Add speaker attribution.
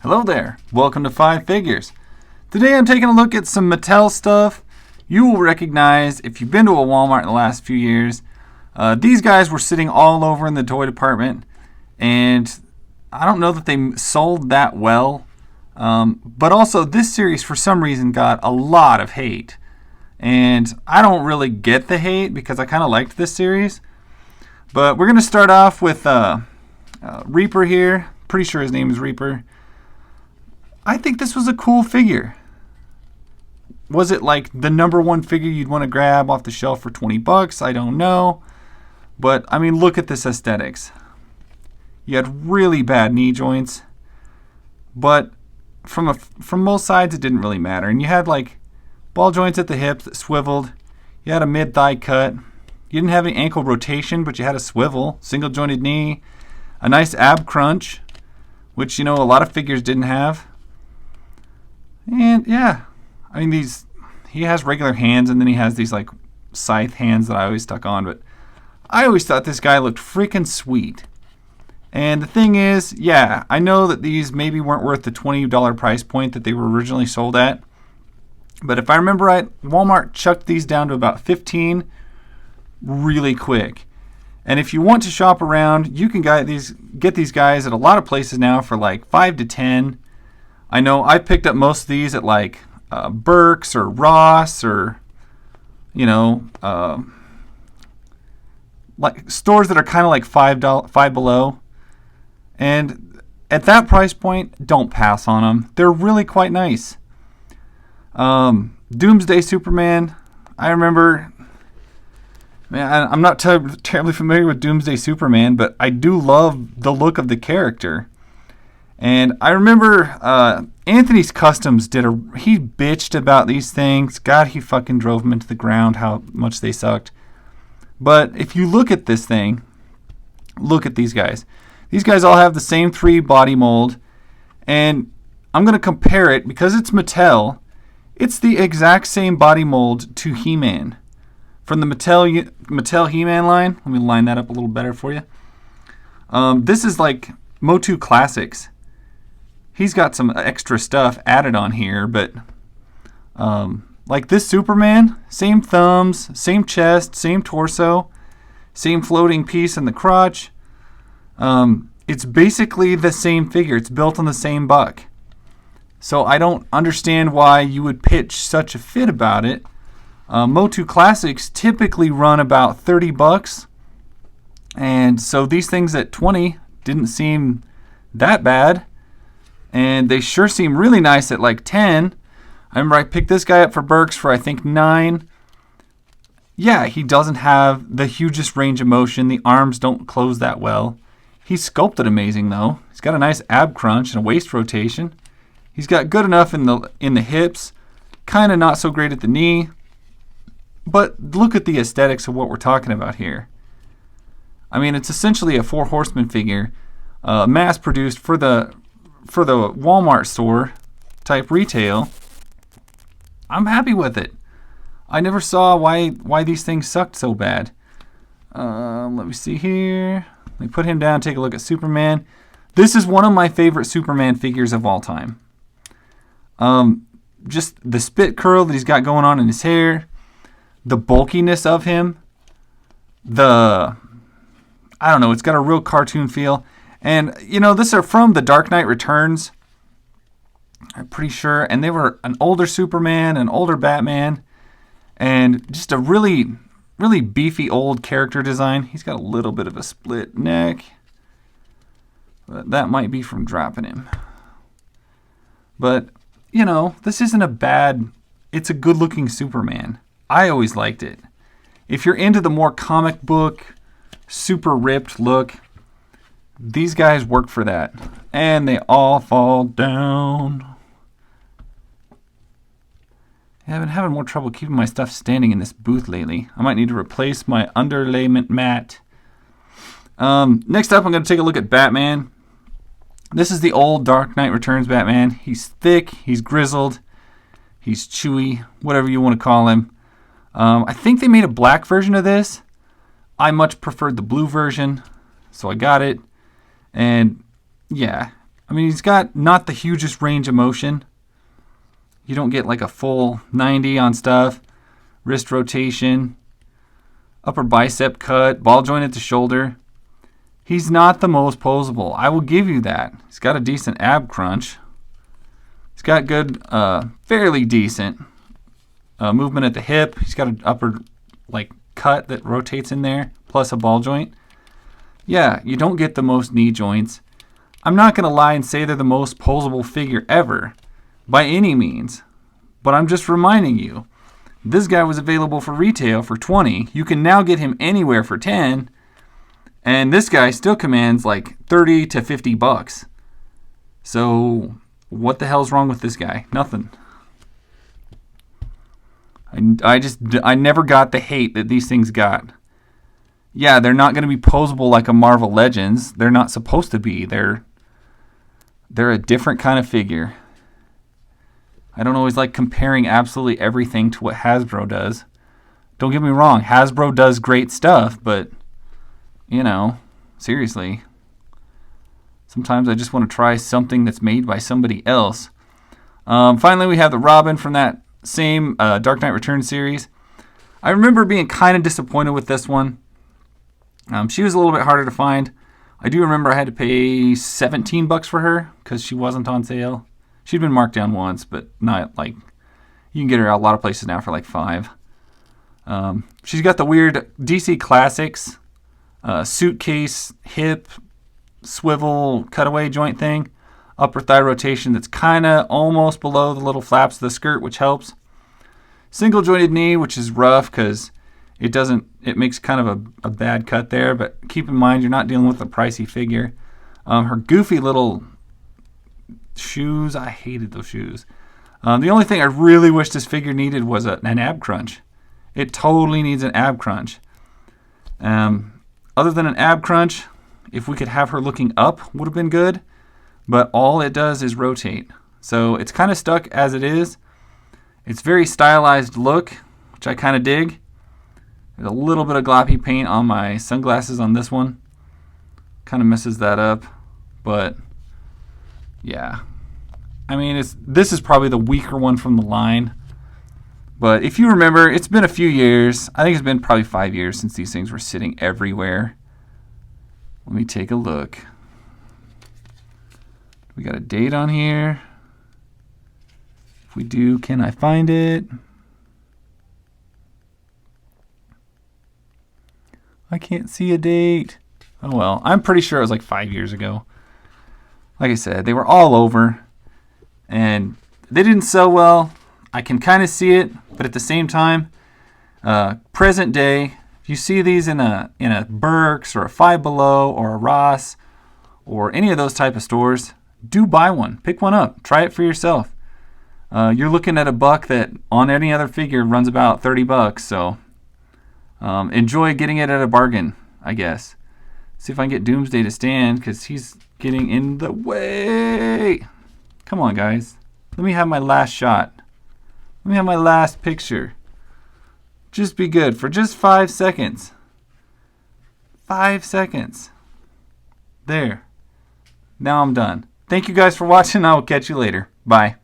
Speaker 1: Hello there, welcome to 5 Figures. Today I'm taking a look at some Mattel stuff. You will recognize, if you've been to a Walmart in the last few years, these guys were sitting all over in the toy department, and I don't know that they sold that well, but also this series for some reason got a lot of hate, and I don't really get the hate because I kind of liked this series. But we're going to start off with Reaper here. Pretty sure his name is Reaper. I think this was a cool figure. Was it like the number one figure you'd want to grab off the shelf for 20 bucks? I don't know. But I mean, look at this aesthetics. You had really bad knee joints, but from both sides it didn't really matter. And you had like ball joints at the hips that swiveled. You had a mid-thigh cut. You didn't have any ankle rotation, but you had a swivel, single jointed knee, a nice ab crunch, which, you know, a lot of figures didn't have. And yeah, I mean, he has regular hands, and then he has these like scythe hands that I always stuck on, but I always thought this guy looked freaking sweet. And the thing is, yeah, I know that these maybe weren't worth the $20 price point that they were originally sold at, but if I remember right, Walmart chucked these down to about $15 really quick. And if you want to shop around, you can get these guys at a lot of places now for like $5 to $10. I know I picked up most of these at like Burke's or Ross or, you know, like stores that are kind of like $5 below. And at that price point, don't pass on them. They're really quite nice. Doomsday Superman, I remember, man, I'm not terribly familiar with Doomsday Superman, but I do love the look of the character. And I remember Anthony's Customs he bitched about these things. God, he fucking drove them into the ground, how much they sucked. But if you look at this thing, look at these guys. These guys all have the same 3 body mold. And I'm going to compare it, because it's Mattel, it's the exact same body mold to He-Man. From the Mattel He-Man line. Let me line that up a little better for you. This is like Motu Classics. He's got some extra stuff added on here, but like this Superman, same thumbs, same chest, same torso, same floating piece in the crotch. It's basically the same figure. It's built on the same buck. So I don't understand why you would pitch such a fit about it. Motu Classics typically run about 30 bucks. And so these things at 20 didn't seem that bad. And they sure seem really nice at like 10. I remember I picked this guy up for Burke's for I think 9. Yeah, he doesn't have the hugest range of motion. The arms don't close that well. He's sculpted amazing though. He's got a nice ab crunch and a waist rotation. He's got good enough in the hips. Kind of not so great at the knee. But look at the aesthetics of what we're talking about here. I mean, it's essentially a 4 Horsemen figure, mass produced for the Walmart store type retail. I'm happy with it. I never saw why these things sucked so bad. Let me see here. Let me put him down, take a look at Superman. This is one of my favorite Superman figures of all time. Just the spit curl that he's got going on in his hair, the bulkiness of him, I don't know, it's got a real cartoon feel. And, you know, these are from The Dark Knight Returns, I'm pretty sure. And they were an older Superman, an older Batman, and just a really, really beefy old character design. He's got a little bit of a split neck, but that might be from dropping him. But, you know, this isn't it's a good-looking Superman. I always liked it. If you're into the more comic book, super ripped look, these guys work for that. And they all fall down. I've been having more trouble keeping my stuff standing in this booth lately. I might need to replace my underlayment mat. Next up, I'm going to take a look at Batman. This is the old Dark Knight Returns Batman. He's thick, he's grizzled, he's chewy, whatever you want to call him. I think they made a black version of this. I much preferred the blue version, so I got it. And yeah, I mean, he's got not the hugest range of motion. You don't get like a full 90 on stuff. Wrist rotation, upper bicep cut, ball joint at the shoulder. He's not the most posable. I will give you that. He's got a decent ab crunch. He's got good, fairly decent movement at the hip. He's got an upper like cut that rotates in there, plus a ball joint. Yeah, you don't get the most knee joints. I'm not going to lie and say they're the most posable figure ever, by any means. But I'm just reminding you, this guy was available for retail for $20. You can now get him anywhere for $10. And this guy still commands like $30 to $50. So what the hell's wrong with this guy? Nothing. I never got the hate that these things got. Yeah, they're not going to be posable like a Marvel Legends. They're not supposed to be. They're a different kind of figure. I don't always like comparing absolutely everything to what Hasbro does. Don't get me wrong, Hasbro does great stuff, but, you know, seriously. Sometimes I just want to try something that's made by somebody else. Finally, we have the Robin from that same Dark Knight Returns series. I remember being kind of disappointed with this one. She was a little bit harder to find. I do remember I had to pay $17 for her because she wasn't on sale. She'd been marked down once, but not like, you can get her a lot of places now for like $5. She's got the weird DC Classics suitcase, hip, swivel, cutaway joint thing. Upper thigh rotation that's kind of almost below the little flaps of the skirt, which helps. Single jointed knee, which is rough because it makes kind of a bad cut there, but keep in mind you're not dealing with a pricey figure. Her goofy little shoes, I hated those shoes. The only thing I really wish this figure needed was an ab crunch. It totally needs an ab crunch. Other than an ab crunch, if we could have her looking up, would have been good. But all it does is rotate. So it's kind of stuck as it is. It's very stylized look, which I kind of dig. There's a little bit of gloppy paint on my sunglasses on this one. Kind of messes that up. But, yeah. I mean, this is probably the weaker one from the line. But if you remember, it's been a few years. I think it's been probably 5 years since these things were sitting everywhere. Let me take a look. We got a date on here. If we do, can I find it? I can't see a date. Oh well, I'm pretty sure it was like 5 years ago. Like I said, they were all over. And they didn't sell well. I can kind of see it, but at the same time, present day, if you see these in a Burke's or a Five Below or a Ross or any of those type of stores, do buy one. Pick one up. Try it for yourself. You're looking at a buck that on any other figure runs about $30. So enjoy getting it at a bargain, I guess. See if I can get Doomsday to stand because he's getting in the way. Come on, guys. Let me have my last shot. Let me have my last picture. Just be good for just 5 seconds. 5 seconds. There. Now I'm done. Thank you guys for watching. I will catch you later. Bye.